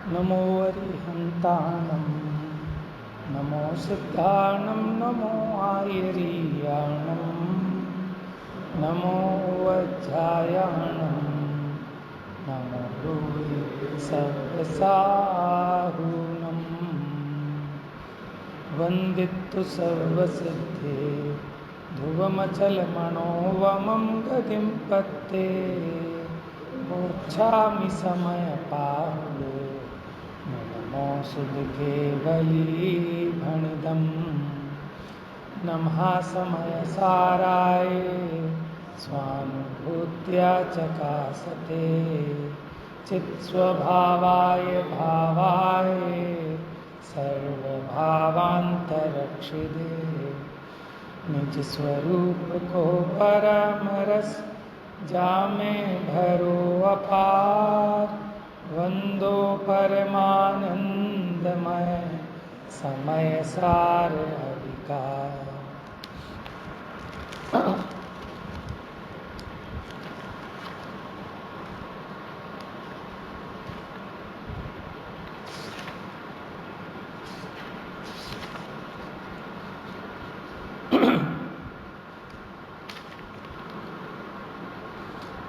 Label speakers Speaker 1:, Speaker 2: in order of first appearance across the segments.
Speaker 1: नमो अरिहन्ताणं नमो सिद्धाणं नमो आयरीयाणं नमो वज्रायाणं नमो भूरि सर्वसाहुनं वन्दितु सर्वसिद्धे ध्रुवमचलमणोवमं गतिं पत्ते मोक्षामि समयपाले नमो सुदकेवलीभणिदं नमः समयसाराय स्वानुभूत्या चकासते चित्स्वभावाय भावाय सर्वभावान्तरक्षिदे निज स्वरूप को परम रस जामे भरो अपार वंदो परमानंदमय समय सार हरिकार।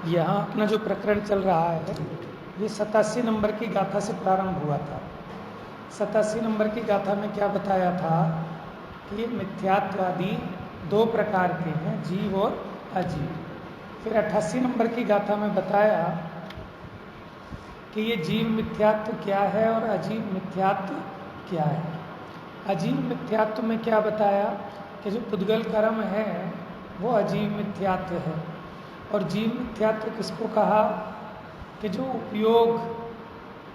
Speaker 1: यहाँ अपना जो प्रकरण चल रहा है ये 87 नंबर की गाथा से प्रारंभ हुआ था। 87 नंबर की गाथा में क्या बताया था कि ये मिथ्यात्वादी दो प्रकार के हैं, जीव और अजीव। फिर 88 नंबर की गाथा में बताया कि ये जीव मिथ्यात्व क्या है और अजीव मिथ्यात्व क्या है। अजीव मिथ्यात्व में क्या बताया कि जो पुद्गल कर्म है वो अजीव मिथ्यात्व है, और जीव मिथ्यात्व किसको कहा कि जो उपयोग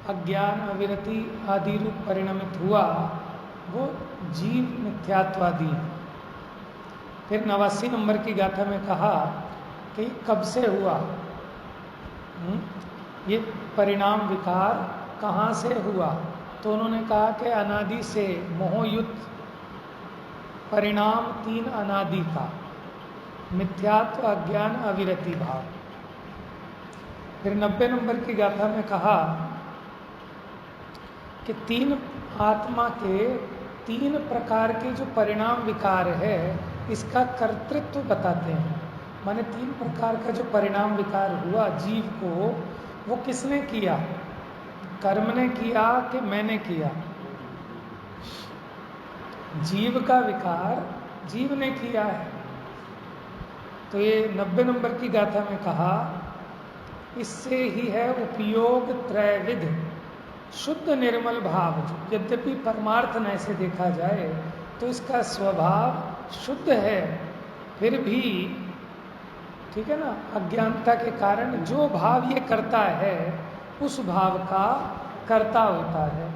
Speaker 1: अज्ञान अविरति आदि रूप परिणमित हुआ वो जीव मिथ्यात्वादी है। फिर 89 नंबर की गाथा में कहा कि कब से हुआ, ये परिणाम विकार कहाँ से हुआ, तो उन्होंने कहा कि अनादि से मोहयुक्त परिणाम तीन अनादि का मिथ्यात्व अज्ञान अविरति भाव। फिर 90 नंबर की गाथा में कहा कि तीन आत्मा के तीन प्रकार के जो परिणाम विकार है इसका कर्तृत्व बताते हैं। माने तीन प्रकार का जो परिणाम विकार हुआ जीव को, वो किसने किया, कर्म ने किया कि मैंने किया। जीव का विकार जीव ने किया है। तो ये 90 नंबर की गाथा में कहा इससे ही है उपयोग त्रैविध शुद्ध निर्मल भाव। यद्यपि परमार्थ न ऐसे देखा जाए तो इसका स्वभाव शुद्ध है, फिर भी ठीक है ना, अज्ञानता के कारण जो भाव ये करता है उस भाव का कर्ता होता है।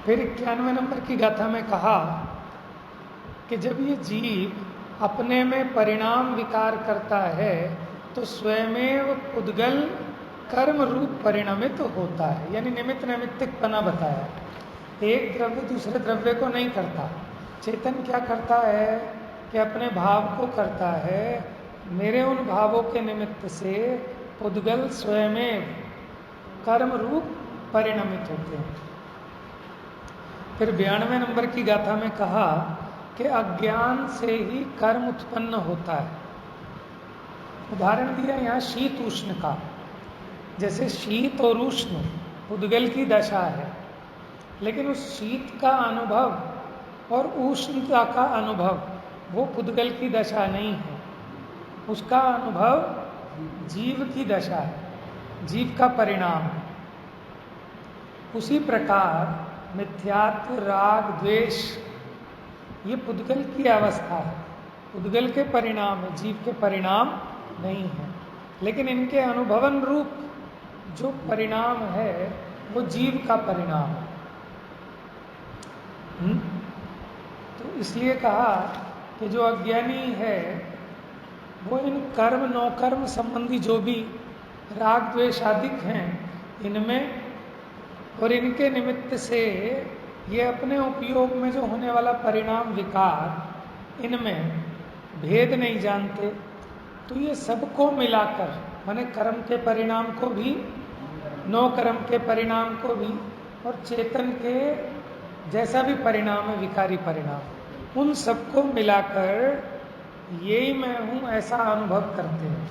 Speaker 1: फिर 91 नंबर की गाथा में कहा कि जब ये जीव अपने में परिणाम विकार करता है तो स्वयमेव उद्गल कर्म रूप परिणमित होता है, यानी निमित्त नैमित्तिकपना बताया। एक द्रव्य दूसरे द्रव्य को नहीं करता। चेतन क्या करता है कि अपने भाव को करता है, मेरे उन भावों के निमित्त से उद्गल स्वयमेव कर्म रूप परिणमित होते हैं। फिर 92 नंबर की गाथा में कहा कि अज्ञान से ही कर्म उत्पन्न होता है। उदाहरण दिया यहाँ शीत उष्ण का। जैसे शीत और उष्ण पुद्गल की दशा है, लेकिन उस शीत का अनुभव और उष्णता का अनुभव वो पुद्गल की दशा नहीं है, उसका अनुभव जीव की दशा है, जीव का परिणाम है। उसी प्रकार मिथ्यात्व राग द्वेष ये पुद्गल की अवस्था है, पुद्गल के परिणाम है, जीव के परिणाम नहीं है। लेकिन इनके अनुभवन रूप जो परिणाम है वो जीव का परिणाम है। तो इसलिए कहा कि जो अज्ञानी है वो इन कर्म नौकर्म संबंधी जो भी राग द्वेष आदिक हैं इनमें और इनके निमित्त से ये अपने उपयोग में जो होने वाला परिणाम विकार इनमें भेद नहीं जानते। तो ये सबको मिलाकर माने कर्म के परिणाम को भी नो कर्म के परिणाम को भी, और चेतन के जैसा भी परिणाम है विकारी परिणाम, उन सबको मिलाकर यही मैं हूं ऐसा अनुभव करते हैं।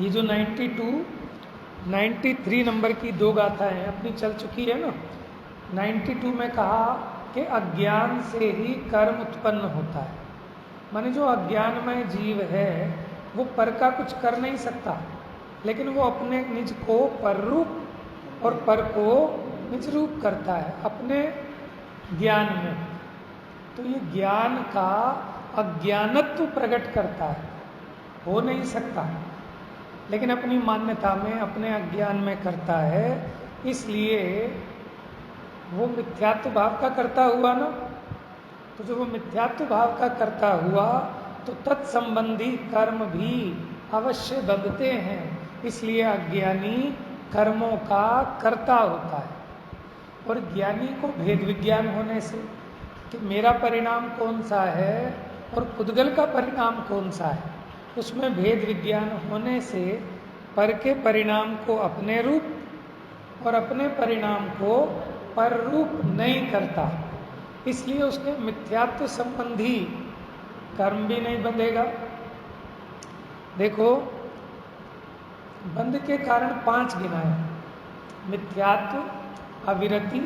Speaker 1: ये जो 92, 93 नंबर की दो गाथाएं अपनी चल चुकी है ना। 92 में कहा कि अज्ञान से ही कर्म उत्पन्न होता है, माने जो अज्ञानमय जीव है वो पर का कुछ कर नहीं सकता, लेकिन वो अपने निज को पररूप और पर को निज रूप करता है अपने ज्ञान में। तो ये ज्ञान का अज्ञानत्व प्रकट करता है, हो नहीं सकता, लेकिन अपनी मान्यता में अपने अज्ञान में करता है। इसलिए वो मिथ्यात्व भाव का करता हुआ ना, तो जो वो मिथ्यात्व भाव का करता हुआ तो तत्संबंधी कर्म भी अवश्य बंधते हैं। इसलिए अज्ञानी कर्मों का कर्ता होता है, और ज्ञानी को भेद विज्ञान होने से कि मेरा परिणाम कौन सा है और पुद्गल का परिणाम कौन सा है, उसमें भेद विज्ञान होने से पर के परिणाम को अपने रूप और अपने परिणाम को पर रूप नहीं करता। इसलिए उसके मिथ्यात्व संबंधी कर्म भी नहीं बंधेगा। देखो, बंध के कारण 5 गिनाए: मिथ्यात्व, अविरति,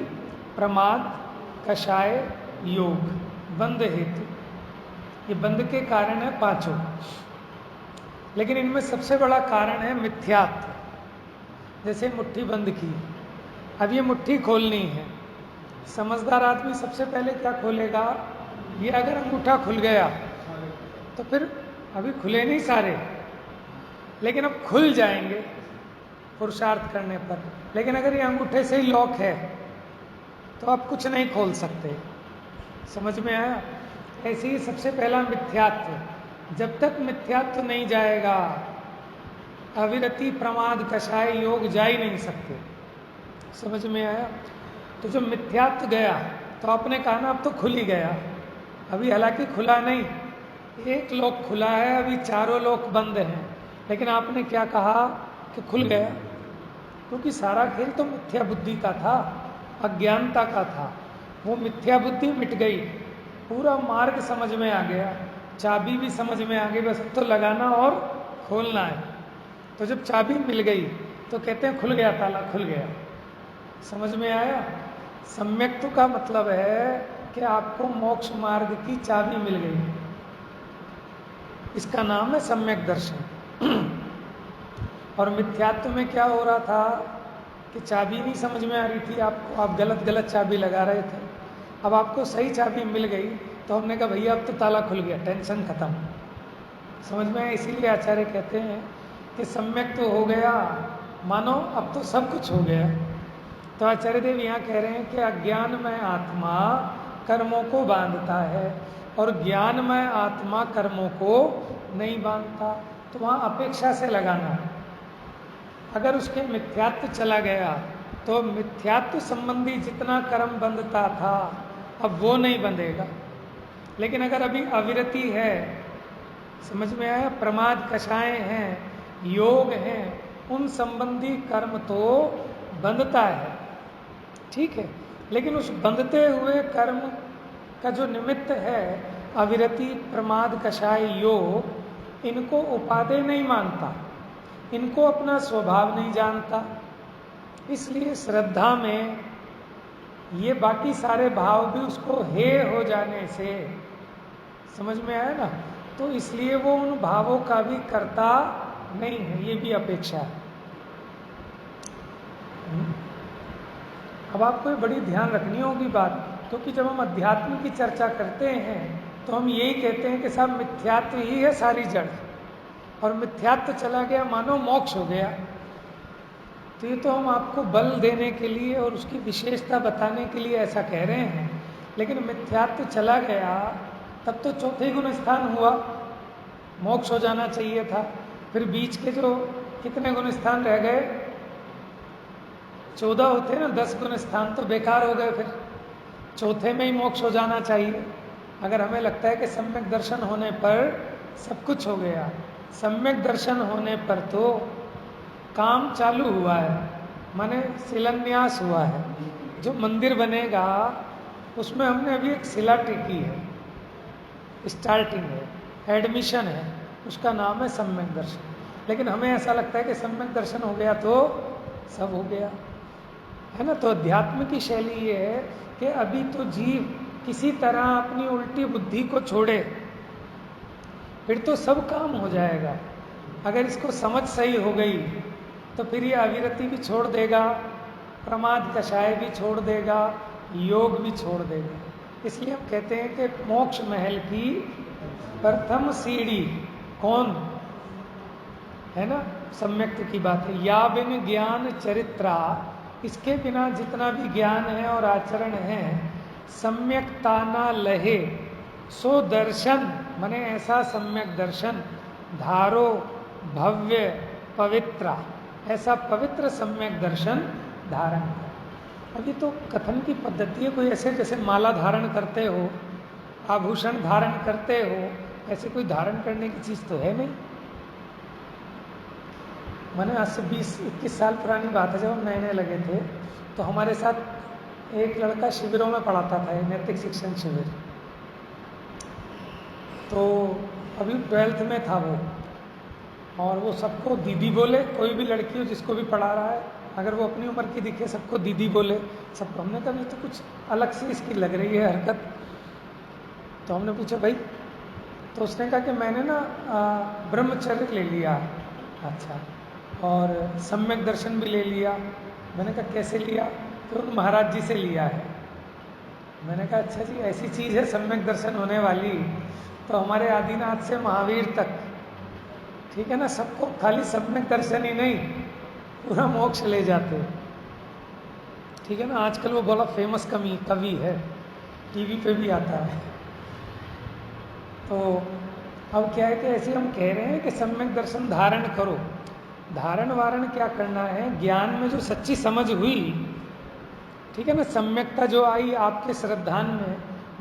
Speaker 1: प्रमाद, कषाय, योग, बंध हेतु। ये बंध के कारण है 5। लेकिन इनमें सबसे बड़ा कारण है मिथ्यात्व। जैसे मुट्ठी बंद की, अब ये मुट्ठी खोलनी है, समझदार आदमी सबसे पहले क्या खोलेगा? ये अगर अंगूठा खुल गया तो फिर अभी खुले नहीं सारे, लेकिन अब खुल जाएंगे पुरुषार्थ करने पर। लेकिन अगर ये अंगूठे से ही लॉक है तो आप कुछ नहीं खोल सकते। समझ में आया? ऐसे ही सबसे पहला मिथ्यात्व, जब तक मिथ्यात्व नहीं जाएगा अविरति, प्रमाद, कषाय, योग जा ही नहीं सकते। समझ में आया? तो जब मिथ्यात्व गया तो आपने कहा ना अब तो खुल ही गया, अभी हालांकि खुला नहीं, एक लोक खुला है, अभी चारों लोक बंद हैं, लेकिन आपने क्या कहा कि खुल गया, क्योंकि सारा खेल तो मिथ्या बुद्धि का था, अज्ञानता का था। वो मिथ्या बुद्धि मिट गई, पूरा मार्ग समझ में आ गया, चाबी भी समझ में आ गई, बस तो लगाना और खोलना है। तो जब चाबी मिल गई तो कहते हैं खुल गया ताला, खुल गया। समझ में आया? सम्यक्त्व का मतलब है कि आपको मोक्ष मार्ग की चाबी मिल गई, इसका नाम है सम्यक दर्शन। और मिथ्यात्व में क्या हो रहा था कि चाबी नहीं समझ में आ रही थी आपको, आप गलत चाबी लगा रहे थे। अब आपको सही चाबी मिल गई तो हमने कहा भैया अब तो ताला खुल गया, टेंशन खत्म। समझ में आया? इसीलिए आचार्य कहते हैं कि सम्यक तो हो गया, मानो अब तो सब कुछ हो गया। तो आचार्य देव यहाँ कह रहे हैं कि अज्ञानमय आत्मा कर्मों को बांधता है और ज्ञानमय आत्मा कर्मों को नहीं बांधता। तो वहाँ अपेक्षा से लगाना है। अगर उसके मिथ्यात्व चला गया तो मिथ्यात्व संबंधी जितना कर्म बंधता था अब वो नहीं बंधेगा। लेकिन अगर अभी अविरति है, समझ में आया, प्रमाद, कषाय हैं, योग हैं, उन संबंधी कर्म तो बंधता है, ठीक है, लेकिन उस बंधते हुए कर्म का जो निमित्त है अविरति, प्रमाद, कषाय, योग, इनको उपादेय नहीं मानता, इनको अपना स्वभाव नहीं जानता। इसलिए श्रद्धा में ये बाकी सारे भाव भी उसको हेय हो जाने से, समझ में आया ना, तो इसलिए वो उन भावों का भी करता नहीं है, ये भी अपेक्षा है। अब आपको बड़ी ध्यान रखनी होगी बात, क्योंकि जब हम अध्यात्म की चर्चा करते हैं तो हम यही कहते हैं कि साहब मिथ्यात्व ही है सारी जड़, और मिथ्यात्व चला गया मानो मोक्ष हो गया। तो ये तो हम आपको बल देने के लिए और उसकी विशेषता बताने के लिए ऐसा कह रहे हैं, लेकिन मिथ्यात्व चला गया तब तो चौथे गुण स्थान हुआ, मोक्ष हो जाना चाहिए था। फिर बीच के जो कितने गुण स्थान रह गए, 14 होते ना, 10 गुण स्थान तो बेकार हो गए। फिर चौथे में ही मोक्ष हो जाना चाहिए, अगर हमें लगता है कि सम्यक दर्शन होने पर सब कुछ हो गया। सम्यक दर्शन होने पर तो काम चालू हुआ है, माने शिलान्यास हुआ है। जो मंदिर बनेगा उसमें हमने अभी एक शिला टेकी है, स्टार्टिंग है, एडमिशन है, उसका नाम है सम्यक दर्शन। लेकिन हमें ऐसा लगता है कि सम्यक दर्शन हो गया तो सब हो गया, है ना। तो अध्यात्म की शैली ये है कि अभी तो जीव किसी तरह अपनी उल्टी बुद्धि को छोड़े, फिर तो सब काम हो जाएगा। अगर इसको समझ सही हो गई तो फिर ये अविरति भी छोड़ देगा, प्रमाद कषाय भी छोड़ देगा, योग भी छोड़ देगा। इसलिए हम कहते हैं कि मोक्ष महल की प्रथम सीढ़ी कौन है ना, सम्यक्त की बात है। या बिन ज्ञान चरित्रा, इसके बिना जितना भी ज्ञान है और आचरण है, सम्यकता ना लहे सो दर्शन, माने ऐसा सम्यक दर्शन, धारो भव्य पवित्र, ऐसा पवित्र सम्यक दर्शन धारण कर। अभी तो कथन की पद्धति है, कोई ऐसे जैसे माला धारण करते हो, आभूषण धारण करते हो, ऐसे कोई धारण करने की चीज़ तो है नहीं। मैंने आज से 20-21 साल पुरानी बात है, जब हम नए नए लगे थे तो हमारे साथ एक लड़का शिविरों में पढ़ाता था, नैतिक शिक्षण शिविर। तो अभी 12th में था वो, और वो सबको दीदी बोले, कोई भी लड़की हो जिसको भी पढ़ा रहा है, अगर वो अपनी उम्र की दिखे सबको दीदी बोले सबको। हमने कहा तो कुछ अलग से इसकी लग रही है हरकत। तो हमने पूछा भाई, तो उसने कहा कि मैंने ना ब्रह्मचर्य ले लिया। अच्छा, और सम्यक दर्शन भी ले लिया। मैंने कहा कैसे लिया? तो महाराज जी से लिया है। मैंने कहा अच्छा जी, ऐसी चीज़ है सम्यक दर्शन होने वाली, तो हमारे आदिनाथ से महावीर तक, ठीक है ना, सबको खाली सम्यक दर्शन ही नहीं, पूरा मोक्ष ले जाते, ठीक है ना। आजकल वो बड़ा फेमस कवि है, टीवी पे भी आता है। तो अब क्या है कि ऐसे हम कह रहे हैं कि सम्यक दर्शन धारण करो। धारण वारण क्या करना है, ज्ञान में जो सच्ची समझ हुई, ठीक है ना, सम्यकता जो आई आपके श्रद्धान में,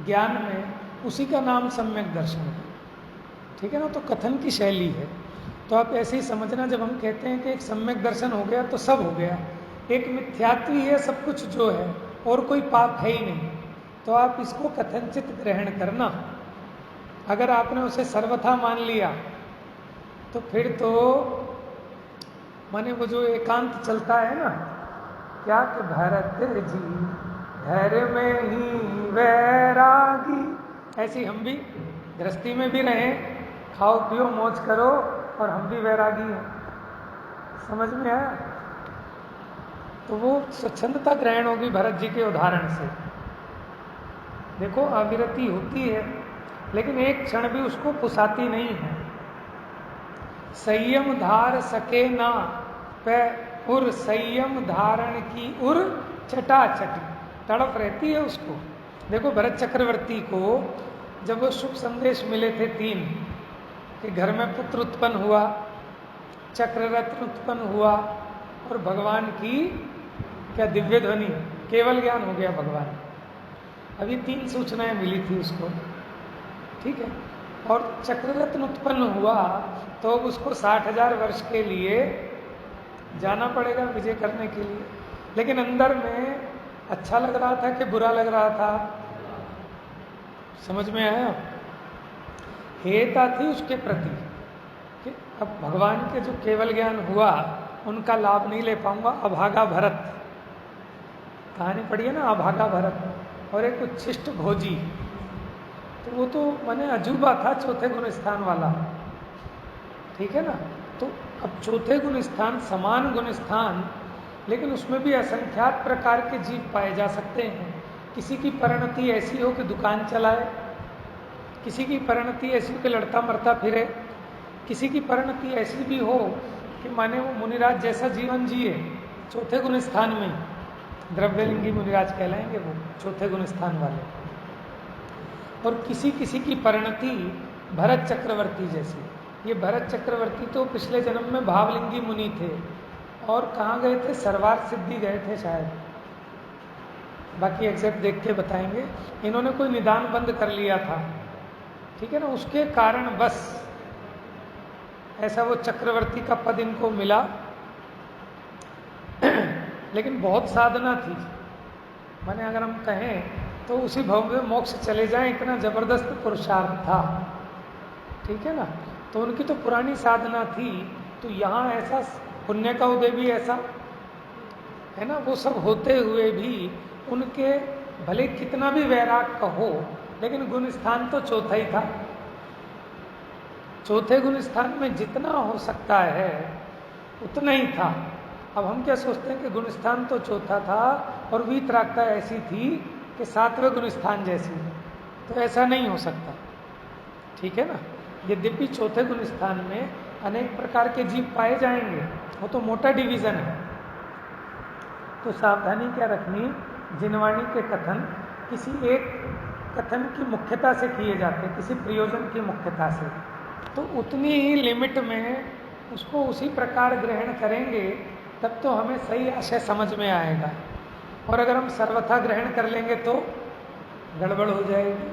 Speaker 1: ज्ञान में, उसी का नाम सम्यक दर्शन है, ठीक है ना। तो कथन की शैली है। तो आप ऐसे ही समझना, जब हम कहते हैं कि एक सम्यक दर्शन हो गया तो सब हो गया, एक मिथ्यात्व ही है सब कुछ जो है, और कोई पाप है ही नहीं, तो आप इसको कथनचित ग्रहण करना। अगर आपने उसे सर्वथा मान लिया तो फिर तो माने वो जो एकांत चलता है ना, क्या कि भरत जी धैर्य में ही वैरागी, ऐसी हम भी गृहस्थी में भी रहें, खाओ पियो मौज करो, और हम भी वैरागी हैं। समझ में आया? तो वो स्वच्छंदता ग्रहण होगी भरत जी के उदाहरण से। देखो अविरति होती है, लेकिन एक क्षण भी उसको पुसाती नहीं है। संयम धार सके ना पे उर, संयम धारण की उर चटाचटी, तड़प रहती है उसको। देखो भरत चक्रवर्ती को जब वो शुभ संदेश मिले थे 3, कि घर में पुत्र उत्पन्न हुआ, चक्र रत्न उत्पन्न हुआ, और भगवान की क्या दिव्य ध्वनि, केवल ज्ञान हो गया भगवान। अभी 3 सूचनाएं मिली थी उसको, ठीक है। और चक्ररत्न उत्पन्न हुआ तो उसको 60,000 वर्ष के लिए जाना पड़ेगा विजय करने के लिए। लेकिन अंदर में अच्छा लग रहा था कि बुरा लग रहा था? समझ में आया? हेता थी उसके प्रति कि अब भगवान के जो केवल ज्ञान हुआ उनका लाभ नहीं ले पाऊंगा, अभागा भरत। कहानी पढ़ी है ना, अभागा भरत और एक उच्छिष्ट भोजी। तो वो तो माने अजूबा था, चौथे गुण स्थान वाला, ठीक है ना। तो अब चौथे गुण स्थान, समान गुण स्थान, लेकिन उसमें भी असंख्यात प्रकार के जीव पाए जा सकते हैं। किसी की परिणति ऐसी हो कि दुकान चलाए, किसी की परिणति ऐसी हो कि लड़ता मरता फिरे, किसी की परिणति ऐसी भी हो कि माने वो मुनिराज जैसा जीवन जिए, चौथे गुण स्थान में द्रव्यलिंगी मुनिराज कहलाएंगे वो, चौथे गुण स्थान वाले। और किसी किसी की परिणति भरत चक्रवर्ती जैसी। ये भरत चक्रवर्ती तो पिछले जन्म में भावलिंगी मुनि थे, और कहाँ गए थे? सर्वार्थ सिद्धि गए थे शायद, बाकी एग्जैक्ट देख के बताएंगे। इन्होंने कोई निदान बंद कर लिया था, ठीक है ना, उसके कारण बस ऐसा वो चक्रवर्ती का पद इनको मिला। लेकिन बहुत साधना थी, माने अगर हम कहें तो उसी भव में मोक्ष चले जाएं, इतना जबरदस्त पुरुषार्थ था। ठीक है ना, तो उनकी तो पुरानी साधना थी। तो यहाँ ऐसा पुण्य का उदय भी ऐसा है ना, वो सब होते हुए भी उनके भले कितना भी वैराग का हो, लेकिन गुण स्थान तो चौथा ही था। चौथे गुण स्थान में जितना हो सकता है उतना ही था। अब हम क्या सोचते हैं कि गुण स्थान तो चौथा था और वीतरागता ऐसी थी कि सातवें गुण स्थान जैसी, तो ऐसा नहीं हो सकता। ठीक है ना, यद्यपि चौथे गुण स्थान में अनेक प्रकार के जीव पाए जाएंगे, वो तो मोटा डिवीजन है। तो सावधानी क्या रखनी, जिनवाणी के कथन किसी एक कथन की मुख्यता से किए जाते, किसी प्रयोजन की मुख्यता से, तो उतनी ही लिमिट में उसको उसी प्रकार ग्रहण करेंगे, तब तो हमें सही आशय समझ में आएगा। और अगर हम सर्वथा ग्रहण कर लेंगे तो गड़बड़ हो जाएगी,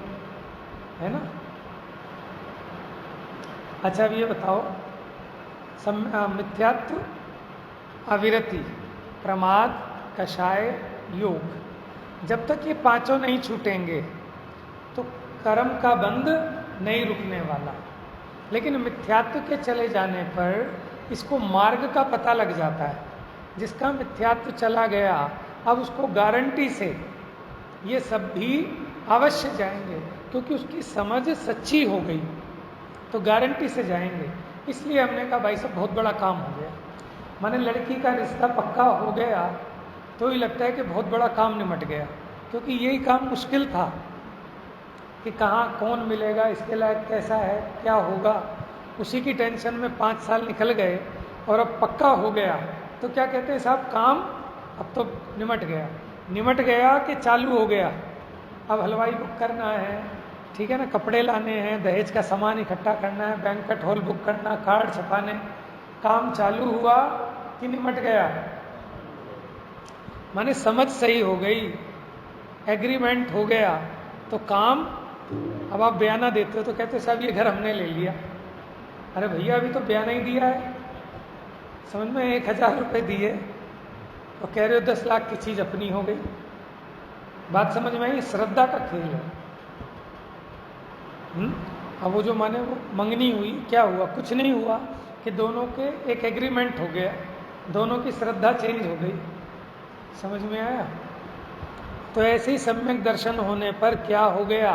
Speaker 1: है ना। अच्छा, अब ये बताओ, मिथ्यात्व, अविरति, प्रमाद, कषाय, योग, जब तक ये पांचों नहीं छूटेंगे तो कर्म का बंध नहीं रुकने वाला। लेकिन मिथ्यात्व के चले जाने पर इसको मार्ग का पता लग जाता है। जिसका मिथ्यात्व चला गया, अब उसको गारंटी से ये सब भी अवश्य जाएंगे, क्योंकि उसकी समझ सच्ची हो गई, तो गारंटी से जाएंगे। इसलिए हमने कहा भाई साहब बहुत बड़ा काम हो गया, माने लड़की का रिश्ता पक्का हो गया तो ही लगता है कि बहुत बड़ा काम निमट गया, क्योंकि यही काम मुश्किल था कि कहाँ कौन मिलेगा, इसके लायक कैसा है, क्या होगा, उसी की टेंशन में 5 साल निकल गए और अब पक्का हो गया। तो क्या कहते हैं साहब, काम अब तो निमट गया। निमट गया कि चालू हो गया, अब हलवाई बुक करना है, ठीक है ना, कपड़े लाने हैं, दहेज का सामान इकट्ठा करना है, बैंक्वेट हॉल बुक करना, कार्ड छपाने, काम चालू हुआ कि निमट गया। माने समझ सही हो गई, एग्रीमेंट हो गया, तो काम। अब आप बयाना देते हो तो कहते साहब ये घर हमने ले लिया। अरे भैया अभी तो बयाना ही दिया है, समझ में, 1000 रुपये दिए और कह रहे हो 10 लाख की चीज़ अपनी हो गई। बात समझ में आई, श्रद्धा का खेल है। अब वो जो माने वो मंगनी हुई, क्या हुआ, कुछ नहीं हुआ, कि दोनों के एक एग्रीमेंट हो गया, दोनों की श्रद्धा चेंज हो गई। समझ में आया। तो ऐसे ही सम्यक दर्शन होने पर क्या हो गया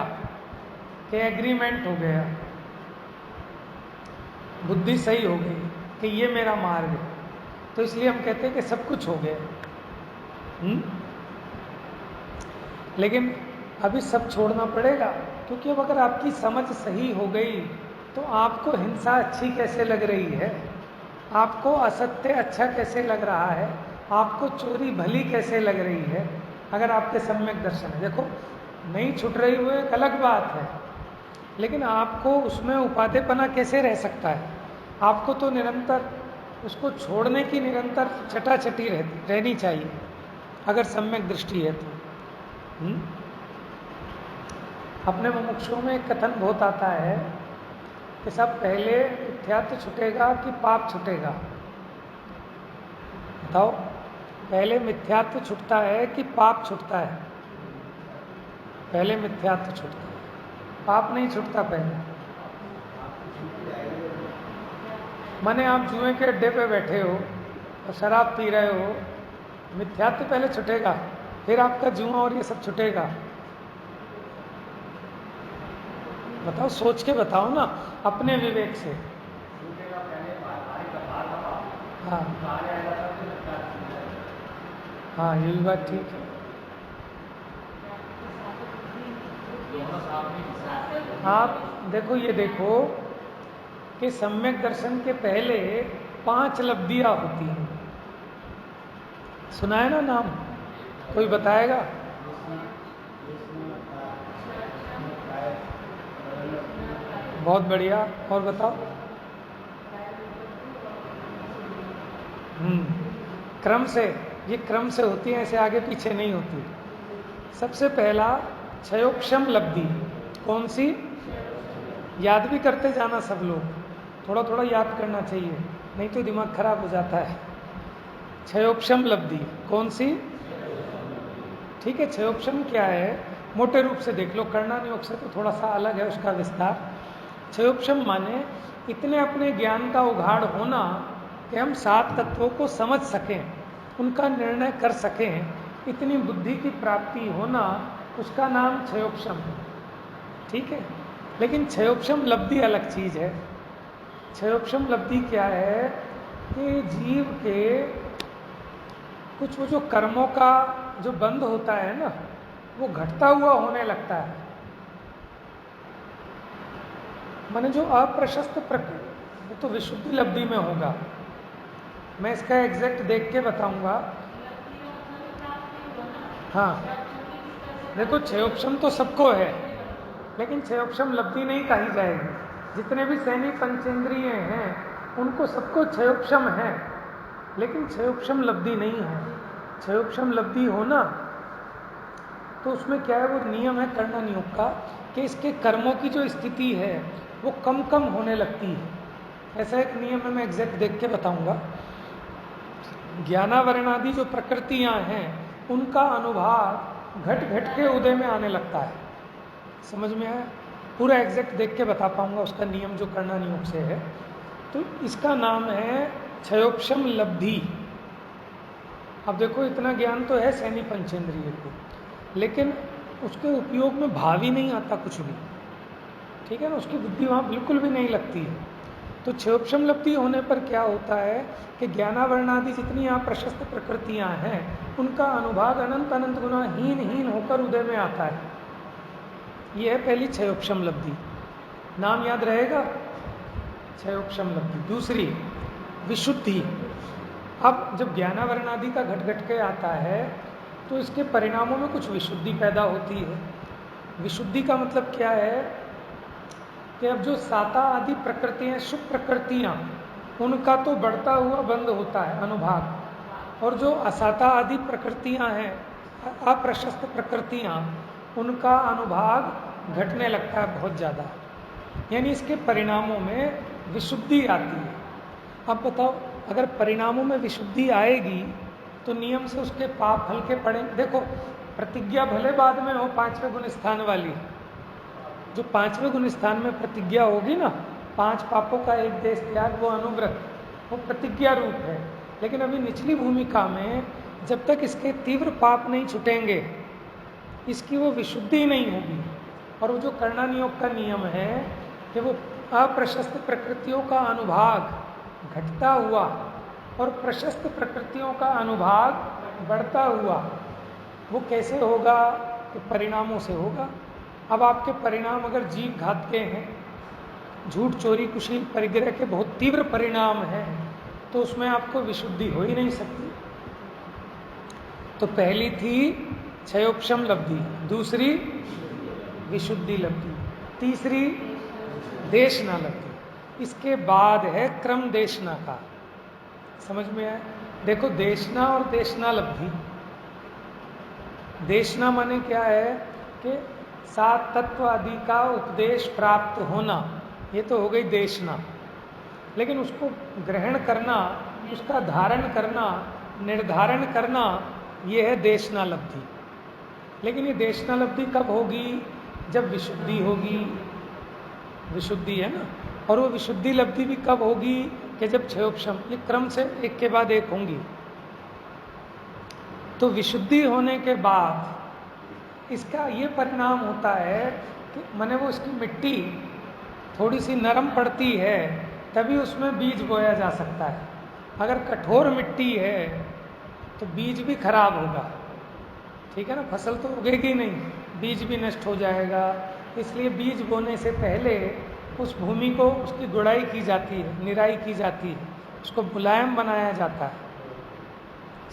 Speaker 1: कि एग्रीमेंट हो गया, बुद्धि सही हो गई कि ये मेरा मार्ग है। तो इसलिए हम कहते हैं कि सब कुछ हो गया। लेकिन अभी सब छोड़ना पड़ेगा, क्योंकि अब अगर आपकी समझ सही हो गई तो आपको हिंसा अच्छी कैसे लग रही है, आपको असत्य अच्छा कैसे लग रहा है, आपको चोरी भली कैसे लग रही है, अगर आपके सम्यक दर्शन है। देखो नहीं छूट रही वो एक अलग बात है, लेकिन आपको उसमें उपादेपना कैसे रह सकता है। आपको तो निरंतर उसको छोड़ने की निरंतर चटाचटी रहनी चाहिए, अगर सम्यक दृष्टि है तो। अपने मुमुक्षुओं में एक कथन बहुत आता है कि सब पहले मिथ्यात्व छूटेगा कि पाप छूटेगा, बताओ, पहले मिथ्यात्व छूटता है कि पाप छूटता है? पहले मिथ्यात्व छूटता है, पाप नहीं छूटता पहले। माने आप जुए के अड्डे पे बैठे हो और शराब पी रहे हो, मिथ्यात्व पहले छूटेगा, फिर आपका जुआ और ये सब छूटेगा। बताओ, सोच के बताओ ना, अपने विवेक से। हाँ हाँ, ये भी बात ठीक है। आप देखो, ये देखो कि सम्यक दर्शन के पहले 5 लब्धियां होती हैं। सुना है ना नाम, कोई बताएगा? बहुत बढ़िया, और बताओ। क्रम से, ये क्रम से होती है, ऐसे आगे पीछे नहीं होती। सबसे पहला क्षयोक्षम लब्धि, कौन सी? याद भी करते जाना सब लोग, थोड़ा थोड़ा याद करना चाहिए, नहीं तो दिमाग खराब हो जाता है। क्षयोपशम लब्धि कौन सी? ठीक है, क्षयोपशम क्या है, मोटे रूप से देख लो, कर्णानुयोग से तो थोड़ा सा अलग है उसका विस्तार। क्षयोपशम माने इतने अपने ज्ञान का उघाड़ होना कि हम 7 तत्वों को समझ सकें, उनका निर्णय कर सकें, इतनी बुद्धि की प्राप्ति होना, उसका नाम क्षयोपशम है। ठीक है, लेकिन क्षयोपशम लब्धि अलग चीज है। क्षयोपशम लब्धि क्या है कि जीव के कुछ वो जो कर्मों का जो बंध होता है ना, वो घटता हुआ होने लगता है। माने जो अप्रशस्त प्रकृति, वो तो विशुद्धि लब्धि में होगा। मैं इसका एग्जैक्ट देख के बताऊंगा। हाँ, देखो क्षयोपशम तो सबको है, लेकिन क्षयोपशम लब्धि नहीं कही जाएगी। जितने भी सैनी पंचेंद्रिय हैं उनको सबको क्षयोपशम है, लेकिन क्षयोपशम लब्धि नहीं है। क्षयोपशम लब्धि होना तो उसमें क्या है, वो नियम है कर्णनियोग का कि इसके कर्मों की जो स्थिति है वो कम कम होने लगती है। ऐसा एक नियम है, मैं एग्जैक्ट देख के बताऊंगा। ज्ञानावरणादि जो प्रकृतियां हैं उनका अनुभाग घट घट के उदय में आने लगता है। समझ में आया? पूरा एग्जैक्ट देख के बता पाऊंगा उसका नियम जो कर्णनियोग से है। तो इसका नाम है क्षयोपशम लब्धि। अब देखो, इतना ज्ञान तो है सैनी पंचेंद्रिय को, लेकिन उसके उपयोग में भाव ही नहीं आता कुछ भी। ठीक है ना, उसकी बुद्धि वहाँ बिल्कुल भी नहीं लगती है। तो क्षयोपशम लब्धि होने पर क्या होता है कि ज्ञानावरणादि जितनी यहाँ प्रशस्त प्रकृतियाँ हैं उनका अनुभाग अनंत अनंत गुना हीन हीन होकर उदय में आता है। ये है पहली क्षयोपशम लब्धि, नाम याद रहेगा, क्षयोपशम लब्धि। दूसरी विशुद्धि। अब जब ज्ञानावरणादि का घट घट के आता है तो इसके परिणामों में कुछ विशुद्धि पैदा होती है। विशुद्धि का मतलब क्या है कि अब जो साता आदि प्रकृतियां, शुभ प्रकृतियां, उनका तो बढ़ता हुआ बंद होता है अनुभाग, और जो असाता आदि प्रकृतियां हैं, अप्रशस्त प्रकृतियां, उनका अनुभाग घटने लगता है बहुत ज़्यादा। यानी इसके परिणामों में विशुद्धि आती है। अब बताओ, अगर परिणामों में विशुद्धि आएगी तो नियम से उसके पाप हल्के पड़ेंगे। देखो, प्रतिज्ञा भले बाद में हो 5वें गुण स्थान वाली, जो 5वें गुण स्थान में प्रतिज्ञा होगी ना, 5 पापों का एक देश त्याग, वो अनुव्रत, वो प्रतिज्ञा रूप है। लेकिन अभी निचली भूमिका में जब तक इसके तीव्र पाप नहीं छुटेंगे, इसकी वो विशुद्धि नहीं होगी। और वो जो कर्णनियोग का नियम है कि वो अप्रशस्त प्रकृतियों का अनुभाग घटता हुआ और प्रशस्त प्रकृतियों का अनुभाग बढ़ता हुआ, वो कैसे होगा? कि परिणामों से होगा। अब आपके परिणाम अगर जीव घात के हैं, झूठ चोरी कुशील परिग्रह के बहुत तीव्र परिणाम हैं, तो उसमें आपको विशुद्धि हो ही नहीं सकती। तो पहली थी क्षयोपशम लब्धि, दूसरी विशुद्धि लब्धि, तीसरी देशना लब्धि। इसके बाद है क्रम देशना का। समझ में आया? देखो, देशना और देशना लब्धि, देशना माने क्या है कि 7 तत्व आदि का उपदेश प्राप्त होना, ये तो हो गई देशना। लेकिन उसको ग्रहण करना, उसका धारण करना, निर्धारण करना, ये है देशना लब्धि। लेकिन ये देशना लब्धि कब होगी? जब विशुद्धि होगी। विशुद्धि है ना, और वो विशुद्धि लब्धि भी कब होगी? कि जब क्षयोपशम, ये क्रम से एक के बाद एक होंगी। तो विशुद्धि होने के बाद इसका ये परिणाम होता है कि माने वो इसकी मिट्टी थोड़ी सी नरम पड़ती है, तभी उसमें बीज बोया जा सकता है। अगर कठोर मिट्टी है तो बीज भी खराब होगा। ठीक है ना, फसल तो उगेगी नहीं, बीज भी नष्ट हो जाएगा। इसलिए बीज बोने से पहले उस भूमि को, उसकी गुड़ाई की जाती है, निराई की जाती है, उसको मुलायम बनाया जाता है।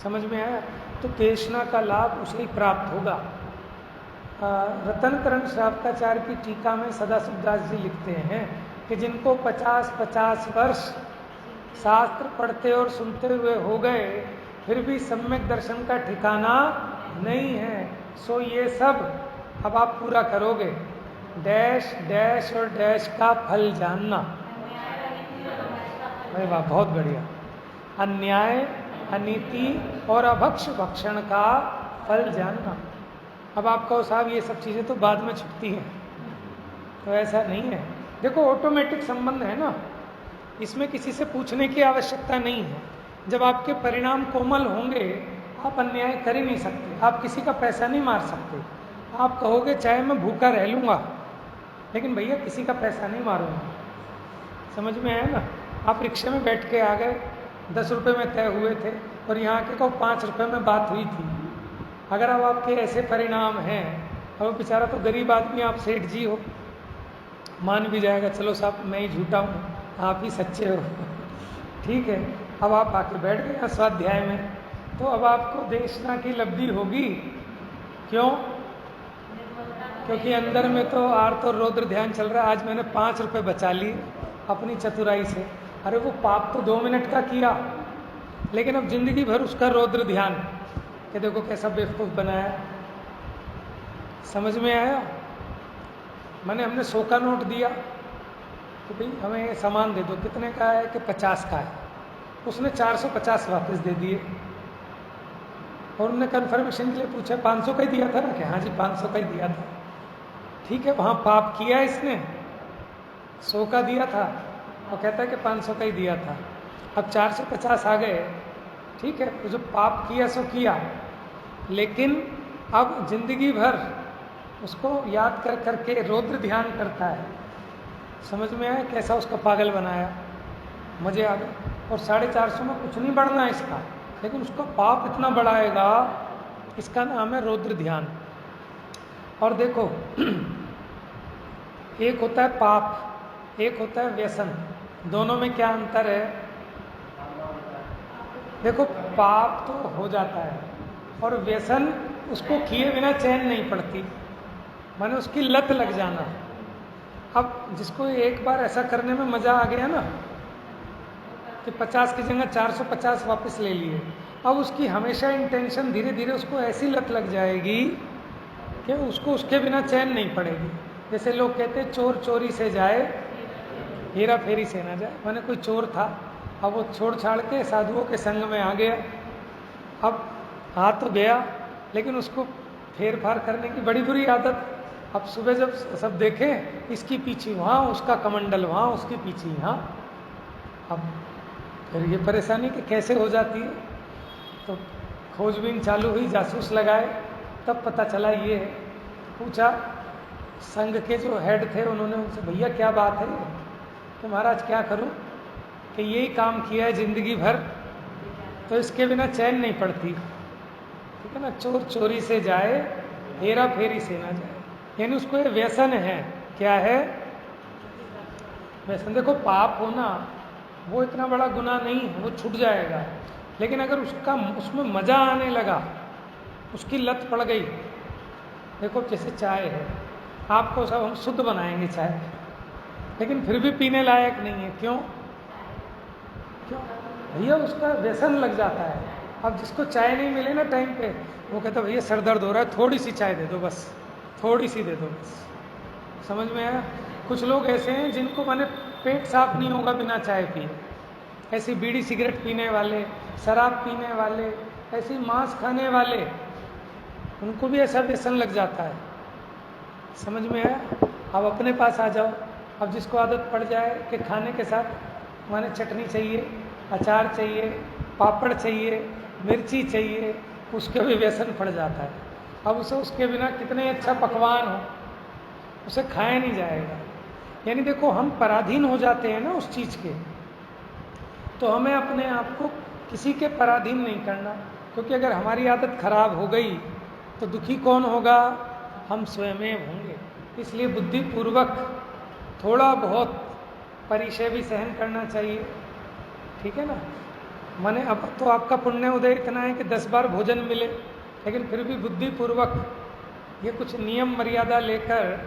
Speaker 1: समझ में आया? तो देशना का लाभ उसे ही प्राप्त होगा। रतनकरण श्रावकाचार्य की टीका में सदाशिवदास जी लिखते हैं कि जिनको 50-50 वर्ष शास्त्र पढ़ते और सुनते हुए हो गए, फिर भी सम्यक दर्शन का ठिकाना नहीं है, सो ये सब अब आप पूरा करोगे। डैश डैश और डैश का फल जानना। अरे वाह, बहुत बढ़िया। अन्याय, अनीति और अभक्ष भक्षण का फल जानना। अब आप कहो साहब ये सब चीज़ें तो बाद में छुटती हैं, तो ऐसा नहीं है। देखो ऑटोमेटिक संबंध है ना, इसमें किसी से पूछने की आवश्यकता नहीं है। जब आपके परिणाम कोमल होंगे आप अन्याय कर ही नहीं सकते, आप किसी का पैसा नहीं मार सकते। आप कहोगे चाहे मैं भूखा रह लूँगा, लेकिन भैया किसी का पैसा नहीं मारूंगा। समझ में आया ना? आप रिक्शे में बैठ के आ गए, 10 रुपये में तय हुए थे और यहाँ के कहो 5 रुपये में बात हुई थी। अगर अब आपके ऐसे परिणाम हैं, अब बेचारा तो गरीब आदमी, आप सेठ जी हो, मान भी जाएगा चलो साहब मैं ही झूठा हूँ, आप ही सच्चे हो ठीक है। अब आप आके बैठ गए स्वाध्याय में, तो अब आपको देशना की लब्धि होगी। क्यों? क्योंकि अंदर में तो आर्त और रौद्र ध्यान चल रहा है। आज मैंने 5 रुपये बचा लिए अपनी चतुराई से। अरे वो पाप तो 2 मिनट का किया, लेकिन अब जिंदगी भर उसका रौद्र ध्यान कि देखो कैसा बेवकूफ़ बनाया। समझ में आया? हमने 100 का नोट दिया कि भाई हमें सामान दे दो, कितने का है कि 50 का है। उसने 450 वापस दे दिए और उन्होंने कन्फर्मेशन के लिए पूछा 500 का ही दिया था ना? कि हाँ जी 500 का ही दिया था। ठीक है, वहाँ पाप किया इसने, 100 का दिया था और कहता है कि 500 का ही दिया था। अब 450 आ गए, ठीक है, तो जो पाप किया सो किया, लेकिन अब जिंदगी भर उसको याद कर करके रौद्र ध्यान करता है। समझ में आया कैसा उसका पागल बनाया? मजे आ गए। और 450 में कुछ नहीं बढ़ना है इसका, लेकिन उसका पाप इतना बढ़ाएगा। इसका नाम है रौद्र ध्यान। और देखो एक होता है पाप, एक होता है व्यसन। दोनों में क्या अंतर है? देखो पाप तो हो जाता है और व्यसन उसको किए बिना चैन नहीं पड़ती, माने उसकी लत लग जाना। अब जिसको एक बार ऐसा करने में मजा आ गया ना कि 50 की जगह 450 वापस ले लिए, अब उसकी हमेशा इंटेंशन धीरे धीरे उसको ऐसी लत लग जाएगी कि उसको उसके बिना चैन नहीं पड़ेगी। जैसे लोग कहते हैं चोर चोरी से जाए हेरा फेरी से ना जाए। माने कोई चोर था, अब वो छोड़ छाड़ के साधुओं के संग में आ गया। अब आ तो गया, लेकिन उसको फेर फार करने की बड़ी बुरी आदत। अब सुबह जब सब देखें इसकी पीछे वहाँ, उसका कमंडल वहाँ, उसकी पीछे यहाँ। अब फिर ये परेशानी कि कैसे हो जाती है। तो खोजबीन चालू हुई, जासूस लगाए, तब पता चला ये है। पूछा संघ के जो हेड थे, उन्होंने उनसे भैया क्या बात है कि महाराज क्या करूं कि यही काम किया है जिंदगी भर, तो इसके बिना चैन नहीं पड़ती। ठीक है ना? चोर चोरी से जाए हेरा फेरी से ना जाए, यानी उसको ये व्यसन है। क्या है व्यसन? देखो पाप होना वो इतना बड़ा गुनाह नहीं है, वो छूट जाएगा। लेकिन अगर उसमें मजा आने लगा, उसकी लत पड़ गई। देखो जैसे चाय है, आपको सब हम शुद्ध बनाएंगे चाय, लेकिन फिर भी पीने लायक नहीं है। क्यों? भैया उसका व्यसन लग जाता है। अब जिसको चाय नहीं मिले ना टाइम पे, वो कहता भैया सर दर्द हो रहा है, थोड़ी सी चाय दे दो, बस थोड़ी सी दे दो बस। समझ में आया? कुछ लोग ऐसे हैं जिनको माने पेट साफ नहीं होगा बिना चाय पिए। ऐसे बीड़ी सिगरेट पीने वाले, शराब पीने वाले, ऐसे मांस खाने वाले, उनको भी ऐसा व्यसन लग जाता है। समझ में आया? अब अपने पास आ जाओ। अब जिसको आदत पड़ जाए कि खाने के साथ माने चटनी चाहिए, अचार चाहिए, पापड़ चाहिए, मिर्ची चाहिए, उसके भी व्यसन पड़ जाता है। अब उसे उसके बिना कितने अच्छा पकवान हो, उसे खाया नहीं जाएगा। यानी देखो हम पराधीन हो जाते हैं ना उस चीज़ के, तो हमें अपने आप को किसी के पराधीन नहीं करना। क्योंकि अगर हमारी आदत खराब हो गई तो दुखी कौन होगा? हम स्वयं होंगे। इसलिए बुद्धिपूर्वक थोड़ा बहुत परिचय भी सहन करना चाहिए। ठीक है ना? माने अब तो आपका पुण्य उदय इतना है कि 10 बार भोजन मिले, लेकिन फिर भी बुद्धिपूर्वक ये कुछ नियम मर्यादा लेकर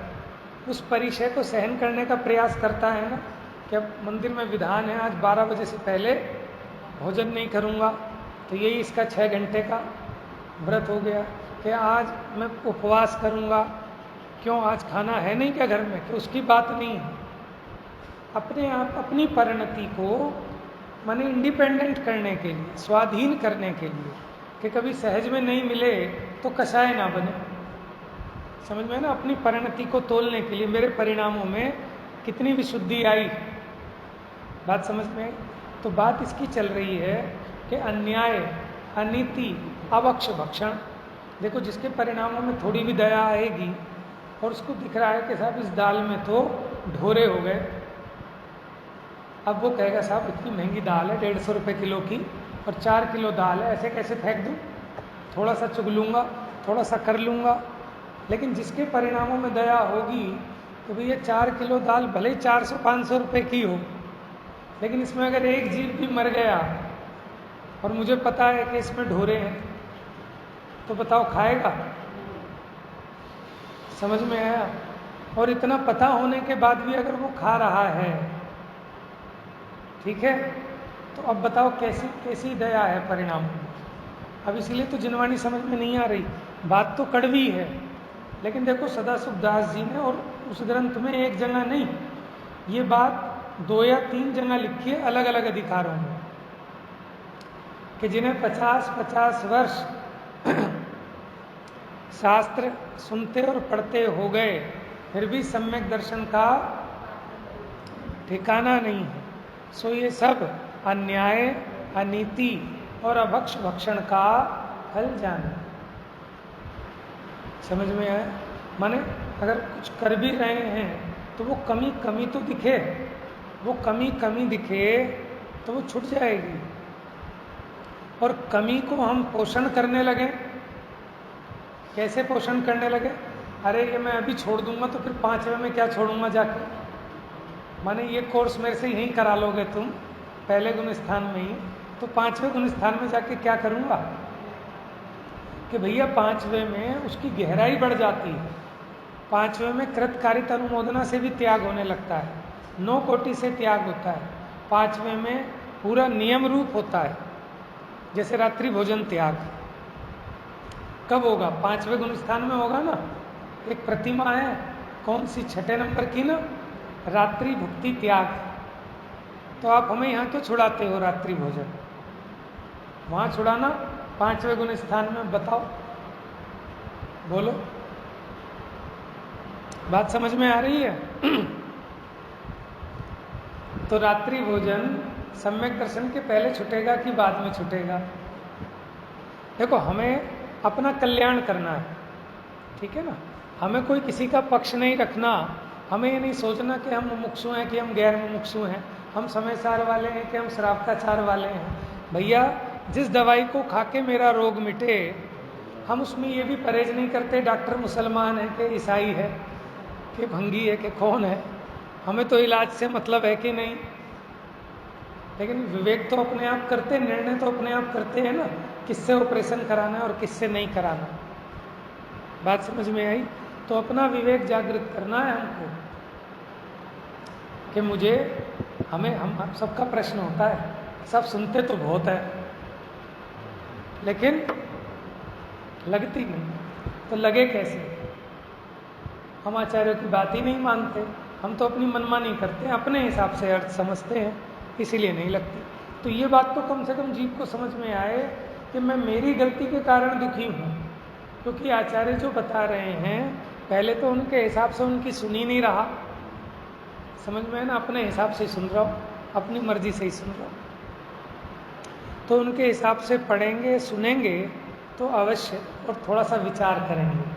Speaker 1: उस परिचय को सहन करने का प्रयास करता है ना कि अब मंदिर में विधान है आज 12 बजे से पहले भोजन नहीं करूँगा, तो यही इसका 6 घंटे का व्रत हो गया कि आज मैं उपवास करूँगा। क्यों? आज खाना है नहीं क्या घर में? कि उसकी बात नहीं है। अपने आप अपनी परिणति को माने इंडिपेंडेंट करने के लिए, स्वाधीन करने के लिए, कि कभी सहज में नहीं मिले तो कषाय ना बने। समझ में ना, अपनी परिणति को तोलने के लिए मेरे परिणामों में कितनी विशुद्धि आई, बात समझ में आई। तो बात इसकी चल रही है कि अन्याय, अनीति, अवक्ष भक्षण। देखो, जिसके परिणामों में थोड़ी भी दया आएगी और उसको दिख रहा है कि साहब इस दाल में तो ढोरे हो गए, अब वो कहेगा साहब इतनी महंगी दाल है 150 रुपये किलो की और 4 किलो दाल है, ऐसे कैसे फेंक दूँ, थोड़ा सा चुग लूँगा, थोड़ा सा कर लूँगा। लेकिन जिसके परिणामों में दया होगी तो भैया 4 किलो दाल भले ही 400-500 रुपये की हो, लेकिन इसमें अगर एक जीव भी मर गया और मुझे पता है कि इसमें ढोरे हैं, तो बताओ खाएगा? समझ में आया? और इतना पता होने के बाद भी अगर वो खा रहा है, ठीक है, तो अब बताओ कैसी कैसी दया है परिणाम में। अब इसलिए तो जिनवाणी समझ में नहीं आ रही, बात तो कड़वी है। लेकिन देखो, सदाशिव दास जी ने, और उस ग्रंथ में एक जगह नहीं, ये बात 2 या 3 जगह लिखी है अलग अलग अधिकारों में, कि जिन्हें 50-50 वर्ष शास्त्र सुनते और पढ़ते हो गए, फिर भी सम्यक दर्शन का ठिकाना नहीं है, सो ये सब अन्याय, अनीति और अभक्ष भक्षण का फल जाने। समझ में आया? माने अगर कुछ कर भी रहे हैं तो वो कमी कमी तो दिखे, वो कमी कमी दिखे तो वो छूट जाएगी। और कमी को हम पोषण करने लगे, कैसे पोषण करने लगे? अरे ये मैं अभी छोड़ दूंगा तो फिर 5वें में क्या छोड़ूंगा जाकर, माने ये कोर्स मेरे से यहीं करा लोगे तुम पहले गुण स्थान में ही, तो 5वें गुण स्थान में जाके क्या करूंगा? कि भैया 5वें में उसकी गहराई बढ़ जाती है, 5वें में कृतकारिता अनुमोदना से भी त्याग होने लगता है, 9 कोटि से त्याग होता है, 5वें में पूरा नियम रूप होता है। जैसे रात्रि भोजन त्याग कब होगा? 5वें गुण स्थान में होगा ना। एक प्रतिमा है, कौन सी, 6 नंबर की ना, रात्रि भुक्ति त्याग। तो आप हमें यहाँ क्यों छुड़ाते हो रात्रि भोजन? वहाँ छुड़ाना 5वें गुण स्थान में, बताओ, बोलो, बात समझ में आ रही है? तो रात्रि भोजन सम्यक दर्शन के पहले छूटेगा कि बाद में छूटेगा? देखो, हमें अपना कल्याण करना है, ठीक है ना, हमें कोई किसी का पक्ष नहीं रखना। हमें ये नहीं सोचना कि हम मुमुक्षु हैं कि हम गैर मुमुक्षु हैं, हम समय सार वाले हैं कि हम श्रावकाचार वाले हैं। भैया, जिस दवाई को खा के मेरा रोग मिटे, हम उसमें ये भी परहेज नहीं करते डॉक्टर मुसलमान है कि ईसाई है कि भंगी है कि कौन है, हमें तो इलाज से मतलब है कि नहीं। लेकिन विवेक तो अपने आप करते, निर्णय तो अपने आप करते हैं ना, किससे ऑपरेशन कराना है और किससे नहीं कराना। बात समझ में आई? तो अपना विवेक जागृत करना है हमको कि मुझे, हमें, हम सबका प्रश्न होता है, सब सुनते तो बहुत है लेकिन लगती नहीं, तो लगे कैसे? हम आचार्यों की बात ही नहीं मानते, हम तो अपनी मनमानी करते हैं, अपने हिसाब से अर्थ समझते हैं, इसीलिए नहीं लगती। तो ये बात तो कम से कम जीव को समझ में आए कि मैं मेरी गलती के कारण दुखी हूँ, क्योंकि आचार्य जो बता रहे हैं पहले तो उनके हिसाब से उनकी सुनी नहीं रहा। समझ में है ना? अपने हिसाब से सुन रहा हूँ, अपनी मर्जी से ही सुन रहा हूँ। तो उनके हिसाब से पढ़ेंगे, सुनेंगे तो अवश्य, और थोड़ा सा विचार करेंगे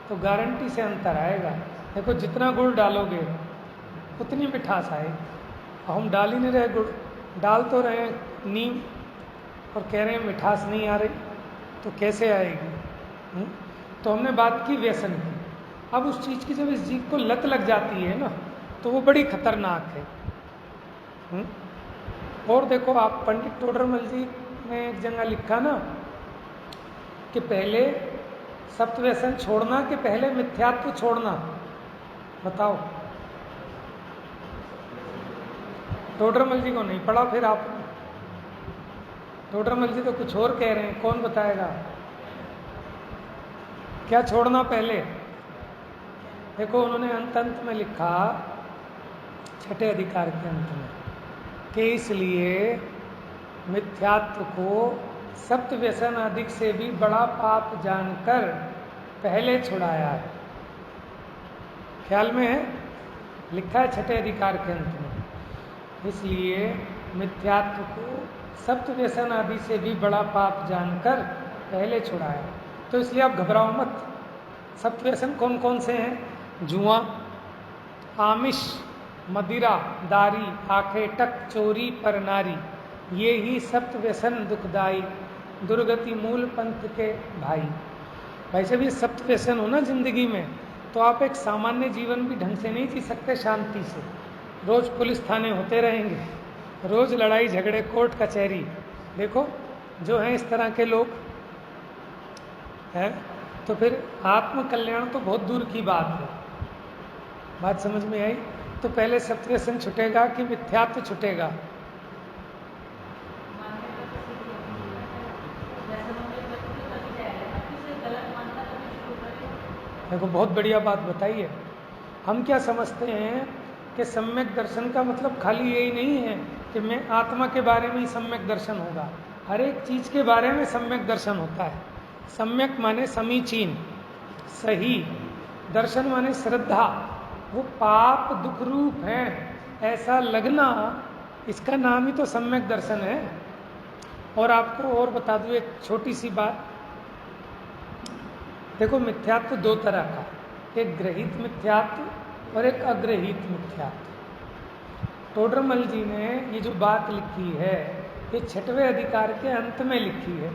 Speaker 1: तो गारंटी से अंतर आएगा। देखो, जितना गुड़ डालोगे उतनी मिठास आएगी। हम डाल ही नहीं रहे गुड़, डाल तो रहे नीम और कह रहे हैं मिठास नहीं आ रही, तो कैसे आएगी? तो हमने बात की व्यसन की। अब उस चीज़ की जब इस जीव को लत लग जाती है ना, तो वो बड़ी खतरनाक है। और देखो, आप पंडित टोडरमल जी ने एक जगह लिखा ना कि पहले सप्त व्यसन छोड़ना कि पहले मिथ्यात्व छोड़ना, बताओ। टोडरमल जी को नहीं पढ़ा फिर आपने? टोडरमल जी तो कुछ और कह रहे हैं, कौन बताएगा क्या छोड़ना पहले? देखो, उन्होंने अंत में लिखा, 6ठे अधिकार के अंत में, कि इसलिए मिथ्यात्व को सप्त व्यसन अधिक से भी बड़ा पाप जानकर पहले छुड़ाया है। ख्याल में है, लिखा है छठे अधिकार के अंत में। इसलिए मिथ्यात्व को सप्त व्यसन आदि से भी बड़ा पाप जानकर पहले छुड़ाया। तो इसलिए आप घबराओ मत। सप्त व्यसन कौन कौन से हैं? जुआ, आमिष, मदिरा, दारी, आखेटक, चोरी, परनारी, ये ही सप्त व्यसन दुखदाई, दुर्गति मूल पंथ के भाई। वैसे भी सप्त व्यसन हो ना जिंदगी में, तो आप एक सामान्य जीवन भी ढंग से नहीं जी सकते शांति से। रोज पुलिस थाने होते रहेंगे, रोज लड़ाई झगड़े, कोर्ट कचहरी। देखो जो हैं इस तरह के लोग हैं, तो फिर आत्म कल्याण तो बहुत दूर की बात है। बात समझ में आई? तो पहले सप्त व्यसन छुटेगा कि मिथ्यात्व छुटेगा? देखो बहुत बढ़िया बात बताई है। हम क्या समझते हैं कि सम्यक दर्शन का मतलब खाली यही नहीं है कि मैं आत्मा के बारे में ही सम्यक दर्शन होगा। हर एक चीज के बारे में सम्यक दर्शन होता है। सम्यक माने समीचीन, सही, दर्शन माने श्रद्धा, वो पाप दुख रूप है ऐसा लगना, इसका नाम ही तो सम्यक दर्शन है। और आपको और बता दूं एक छोटी सी बात। देखो मिथ्यात्व दो तरह का, एक ग्रहित मिथ्यात्व और एक अग्रहित मिथ्यात्व। टोडरमल जी ने ये जो बात लिखी है, ये छठवें अधिकार के अंत में लिखी है,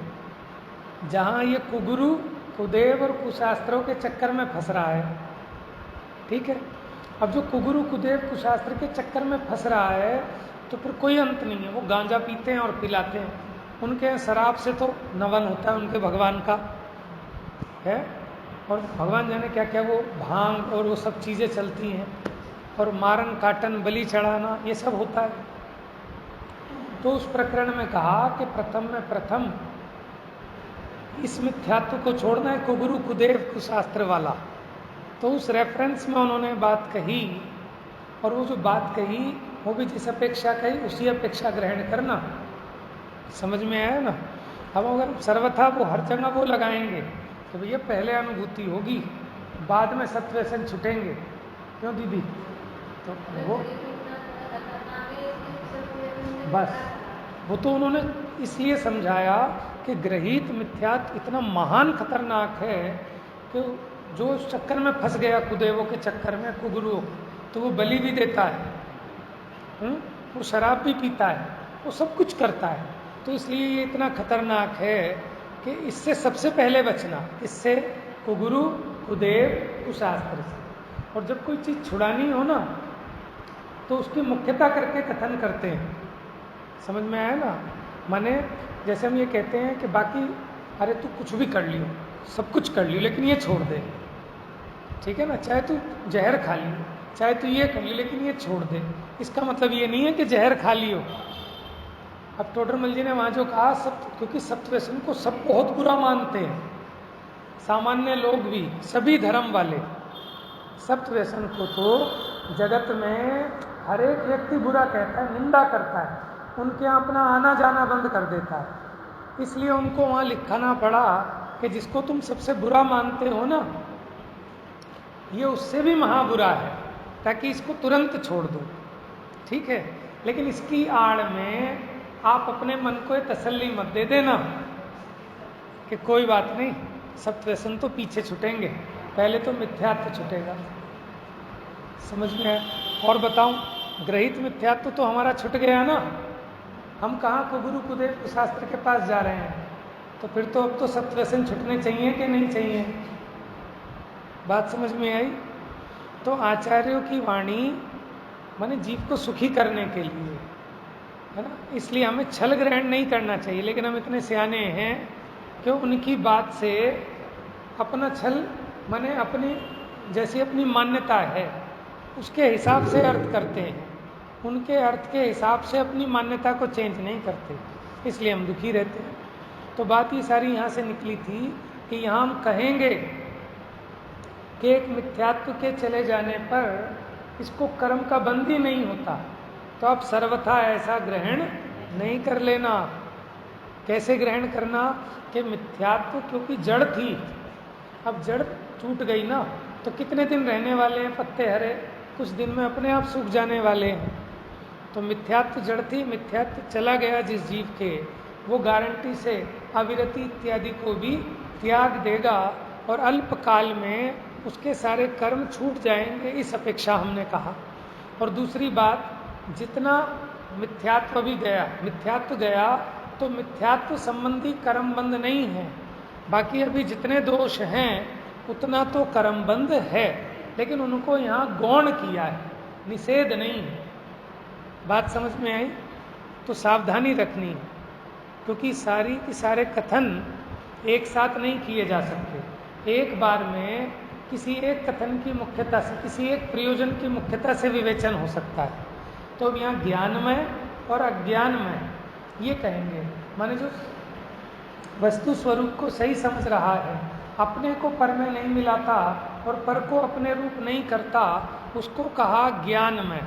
Speaker 1: जहां ये कुगुरु, कुदेव और कुशास्त्रों के चक्कर में फंस रहा है। ठीक है, अब जो कुगुरु, कुदेव, कुशास्त्र के चक्कर में फंस रहा है, तो फिर कोई अंत नहीं है। वो गांजा पीते हैं और पिलाते हैं, उनके शराब से तो नवन होता है उनके भगवान का है, और भगवान जाने क्या क्या वो भांग और वो सब चीज़ें चलती हैं, और मारन काटन बलि चढ़ाना ये सब होता है। तो उस प्रकरण में कहा कि प्रथम में प्रथम इस मिथ्यात्व को छोड़ना है, कुगुरु, कुदेव, कुशास्त्र वाला। तो उस रेफरेंस में उन्होंने बात कही, और वो जो बात कही वो भी जिस अपेक्षा कही उसी अपेक्षा ग्रहण करना। समझ में आया ना? अब अगर सर्वथा वो हर जगह वो लगाएंगे तो भैया पहले अनुभूति होगी, बाद में सत्व व्यसन छुटेंगे। क्यों दीदी? तो वो बस वो तो उन्होंने इसलिए समझाया कि ग्रहित मिथ्यात्व इतना महान खतरनाक है कि जो उस चक्कर में फंस गया, कुदेवों के चक्कर में, कुगुरुओं, तो वो बलि भी देता है, वो शराब भी पीता है, वो सब कुछ करता है। तो इसलिए ये इतना खतरनाक है कि इससे सबसे पहले बचना, इससे कुगुरु, कुदेव, कुशास्त्र से। और जब कोई चीज़ छुड़ानी हो ना, तो उसकी मुख्यता करके कथन करते हैं। समझ में आया ना? माने जैसे हम ये कहते हैं कि बाकी अरे तू कुछ भी कर लियो, सब कुछ कर लियो, लेकिन ये छोड़ दे। ठीक है ना? चाहे तू जहर खा लियो, चाहे तू ये कर लियो, लेकिन ये छोड़ दे। इसका मतलब ये नहीं है कि जहर खा लियो। अब टोडरमल जी ने वहाँ जो कहा, सब, क्योंकि सप्त व्यसन को सब बहुत बुरा मानते हैं, सामान्य लोग भी, सभी धर्म वाले। सप्त व्यसन को तो जगत में हर एक व्यक्ति बुरा कहता है, निंदा करता है, उनके यहाँ अपना आना जाना बंद कर देता है। इसलिए उनको वहाँ लिखाना पड़ा कि जिसको तुम सबसे बुरा मानते हो ना, ये उससे भी महाबुरा है, ताकि इसको तुरंत छोड़ दो। ठीक है? लेकिन इसकी आड़ में आप अपने मन को तसल्ली मत दे देना कि कोई बात नहीं, सप्त व्यसन तो पीछे छूटेंगे, पहले तो मिथ्यात्व छूटेगा। समझ में है? और बताऊं, ग्रहित मिथ्यात्व तो हमारा छूट गया ना। हम कहाँ कुगुरु, कुदेव, कुशास्त्र के पास जा रहे हैं? तो फिर तो अब तो सप्त व्यसन छूटने चाहिए कि नहीं चाहिए? बात समझ में आई? तो आचार्यों की वाणी माने जीव को सुखी करने के लिए है ना, इसलिए हमें छल ग्रहण नहीं करना चाहिए। लेकिन हम इतने सियाने हैं कि उनकी बात से अपना छल माने अपनी जैसी अपनी मान्यता है उसके हिसाब से अर्थ करते हैं, उनके अर्थ के हिसाब से अपनी मान्यता को चेंज नहीं करते, इसलिए हम दुखी रहते हैं। तो बात ये सारी यहाँ से निकली थी कि यहाँ हम कहेंगे कि एक मिथ्यात्व के चले जाने पर इसको कर्म का बंद ही नहीं होता, तो आप सर्वथा ऐसा ग्रहण नहीं कर लेना कैसे ग्रहण करना कि मिथ्यात्व क्योंकि जड़ थी, अब जड़ टूट गई ना, तो कितने दिन रहने वाले हैं पत्ते हरे, कुछ दिन में अपने आप सूख जाने वाले हैं। तो मिथ्यात्व जड़ थी, मिथ्यात्व चला गया जिस जीव के, वो गारंटी से अविरति इत्यादि को भी त्याग देगा और अल्प काल में उसके सारे कर्म छूट जाएंगे, इस अपेक्षा हमने कहा। और दूसरी बात, जितना मिथ्यात्व भी गया, मिथ्यात्व गया तो मिथ्यात्व संबंधी कर्मबंध नहीं है, बाकी अभी जितने दोष हैं उतना तो कर्मबंध है, लेकिन उनको यहाँ गौण किया है, निषेध नहीं है। बात समझ में आई? तो सावधानी रखनी है, क्योंकि सारी के सारे कथन एक साथ नहीं किए जा सकते। एक बार में किसी एक कथन की मुख्यता से, किसी एक प्रयोजन की मुख्यता से विवेचन हो सकता है। तो अब यहाँ ज्ञानमय और अज्ञानमय ये कहेंगे, माने जो वस्तु स्वरूप को सही समझ रहा है, अपने को पर में नहीं मिलाता और पर को अपने रूप नहीं करता, उसको कहा ज्ञानमय।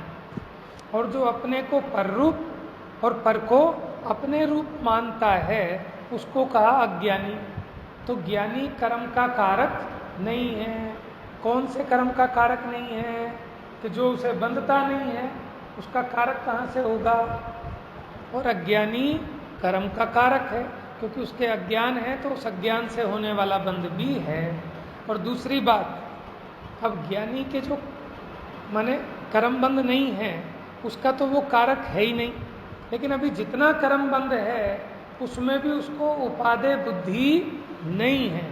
Speaker 1: और जो अपने को पर रूप और पर को अपने रूप मानता है, उसको कहा अज्ञानी। तो ज्ञानी कर्म का कारक नहीं है। कौन से कर्म का कारक नहीं है? कि जो उसे बंधता नहीं है, उसका कारक कहाँ से होगा? और अज्ञानी कर्म का कारक है, क्योंकि उसके अज्ञान है तो उस अज्ञान से होने वाला बंध भी है। और दूसरी बात, अब ज्ञानी के जो माने कर्म बंध नहीं है, उसका तो वो कारक है ही नहीं, लेकिन अभी जितना कर्म बंध है उसमें भी उसको उपादेय बुद्धि नहीं है,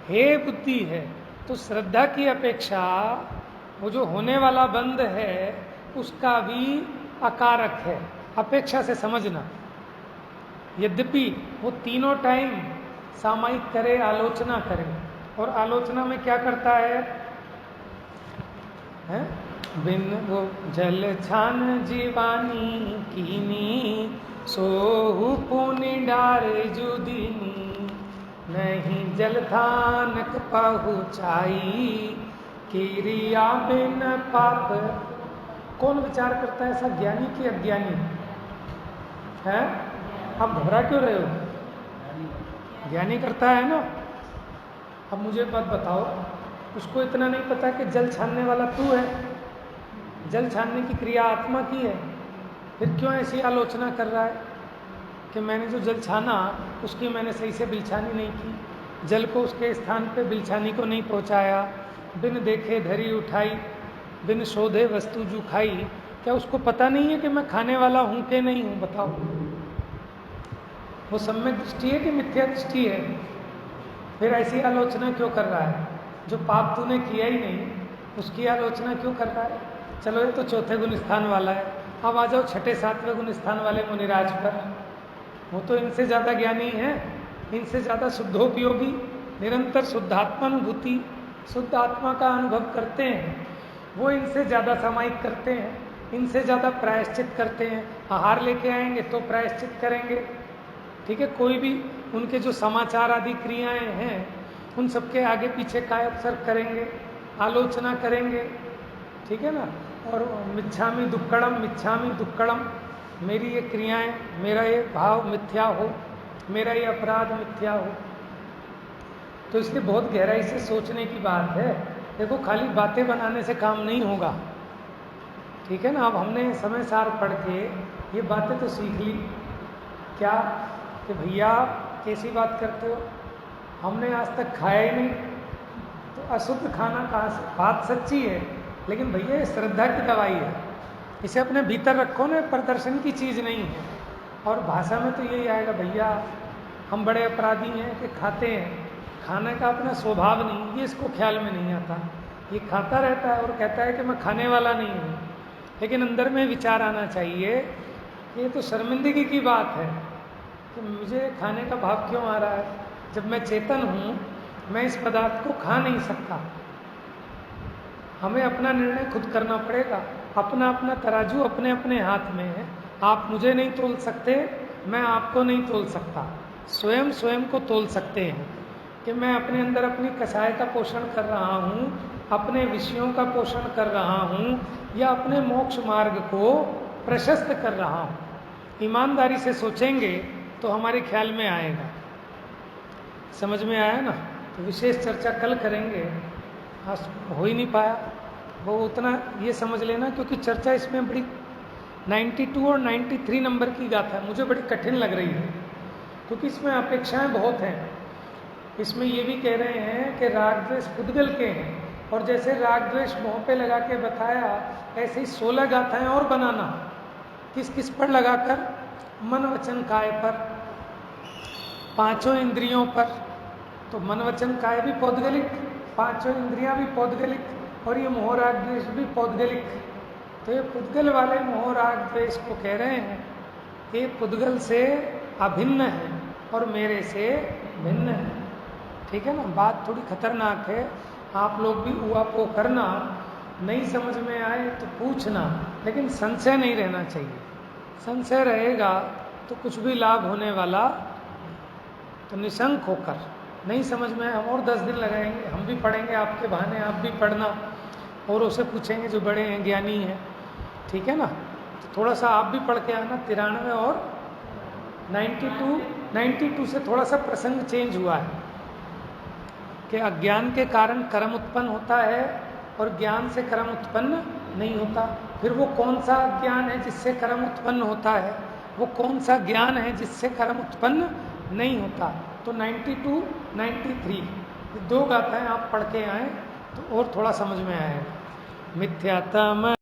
Speaker 1: हे बुद्धि है। तो श्रद्धा की अपेक्षा वो जो होने वाला बंध है उसका भी अकारक है, अपेक्षा से समझना। यद्यपि वो तीनों टाइम सामायिक करे, आलोचना करे, और आलोचना में क्या करता है? बिन वो जल छान जीवानी कीनी, सोहु पुनि डार जुदिनी, नहीं जल थानक पहुँचाई, किरिया बिन पाप। कौन विचार करता है ऐसा, ज्ञानी की अज्ञानी है? आप घबरा क्यों रहे हो? ज्ञानी करता है ना। अब मुझे बात बताओ, उसको इतना नहीं पता कि जल छानने वाला तू है, जल छानने की क्रिया आत्मा की है, फिर क्यों ऐसी आलोचना कर रहा है कि मैंने जो जल छाना उसकी मैंने सही से बिलछानी नहीं की, जल को उसके स्थान पे बिलछानी को नहीं पहुंचाया, बिन देखे धरी उठाई, बिन शोधे वस्तु जू खाई। क्या उसको पता नहीं है कि मैं खाने वाला हूं कि नहीं हूं? बताओ, वो सम्यक दृष्टि है कि मिथ्या दृष्टि है? फिर ऐसी आलोचना क्यों कर रहा है? जो पाप तूने किया ही नहीं उसकी आलोचना क्यों कर रहा है? चलो ये तो चौथे गुण स्थान वाला है, अब आ जाओ छठे सातवें गुण स्थान वाले मुनिराज पर। वो तो इनसे ज़्यादा ज्ञानी है, इनसे ज़्यादा शुद्धोपयोगी, निरंतर शुद्धात्मानुभूति, शुद्ध आत्मा का अनुभव करते हैं, वो इनसे ज़्यादा सामायिक करते हैं, इनसे ज़्यादा प्रायश्चित करते हैं। आहार लेके आएंगे तो प्रायश्चित करेंगे, ठीक है। कोई भी उनके जो समाचार आदि क्रियाएं हैं उन सबके आगे पीछे कायपसर्प करेंगे, आलोचना करेंगे, ठीक है ना। और मिच्छामी दुक्कड़म, मिच्छामी दुक्कड़म, मेरी ये क्रियाएं, मेरा ये भाव मिथ्या हो, मेरा ये अपराध मिथ्या हो। तो इसलिए बहुत गहराई से सोचने की बात है। देखो, खाली बातें बनाने से काम नहीं होगा, ठीक है ना। अब हमने समय सार पढ़ के ये बातें तो सीख ली, क्या कि भैया कैसी बात करते हो, हमने आज तक खाया ही नहीं, तो अशुद्ध खाना कहाँ से? बात सच्ची है, लेकिन भैया ये श्रद्धा की दवाई है, इसे अपने भीतर रखो ना, प्रदर्शन की चीज़ नहीं है। और भाषा में तो यही आएगा, भैया हम बड़े अपराधी हैं कि खाते हैं, खाने का अपना स्वभाव नहीं, ये इसको ख्याल में नहीं आता। ये खाता रहता है और कहता है कि मैं खाने वाला नहीं हूँ, लेकिन अंदर में विचार आना चाहिए कि ये तो शर्मिंदगी की बात है कि मुझे खाने का भाव क्यों आ रहा है, जब मैं चेतन हूँ मैं इस पदार्थ को खा नहीं सकता। हमें अपना निर्णय खुद करना पड़ेगा, अपना अपना तराजू अपने अपने हाथ में है। आप मुझे नहीं तोल सकते, मैं आपको नहीं तोल सकता, स्वयं स्वयं को तोल सकते हैं कि मैं अपने अंदर अपनी कसाय का पोषण कर रहा हूँ, अपने विषयों का पोषण कर रहा हूँ, या अपने मोक्ष मार्ग को प्रशस्त कर रहा हूँ। ईमानदारी से सोचेंगे तो हमारे ख्याल में आएगा। समझ में आया ना? तो विशेष चर्चा कल करेंगे, आज हो ही नहीं पाया। वो उतना ये समझ लेना, क्योंकि चर्चा इसमें बड़ी 92 और 93 नंबर की गाथा मुझे बड़ी कठिन लग रही है, क्योंकि इसमें अपेक्षाएं बहुत हैं। इसमें ये भी कह रहे हैं कि राग द्वेष पुद्गल के हैं, और जैसे राग द्वेष मोह पे लगा के बताया, ऐसे ही 16 गाथाएं और बनाना। किस किस पर लगाकर? मन वचन काय पर, पांचों इंद्रियों पर। तो मन वचन काय भी पौद्गलिक, पांचों इंद्रियां भी पौद्गलिक, और ये मोह राग द्वेष भी पौद्गलिक। तो ये पुद्गल वाले मोह राग द्वेष को कह रहे हैं कि पुद्गल से अभिन्न है और मेरे से भिन्न है। ठीक है ना? बात थोड़ी खतरनाक है, आप लोग भी उआपो करना, नहीं समझ में आए तो पूछना, लेकिन संशय नहीं रहना चाहिए। संशय रहेगा तो कुछ भी लाभ होने वाला। तो निशंक होकर, नहीं समझ में हम और 10 दिन लगाएंगे, हम भी पढ़ेंगे आपके बहाने, आप भी पढ़ना, और उसे पूछेंगे जो बड़े हैं, ज्ञानी हैं। ठीक है ना? तो थोड़ा सा आप भी पढ़ के आना। 93 और 92 से थोड़ा सा प्रसंग चेंज हुआ है कि अज्ञान के कारण कर्म उत्पन्न होता है और ज्ञान से कर्म उत्पन्न नहीं होता। फिर वो कौन सा ज्ञान है जिससे कर्म उत्पन्न होता है, वो कौन सा ज्ञान है जिससे कर्म उत्पन्न नहीं होता। तो 92, 93 ये 2 गाथाएं आप पढ़ के आए तो और थोड़ा समझ में आएगा। मिथ्यात्म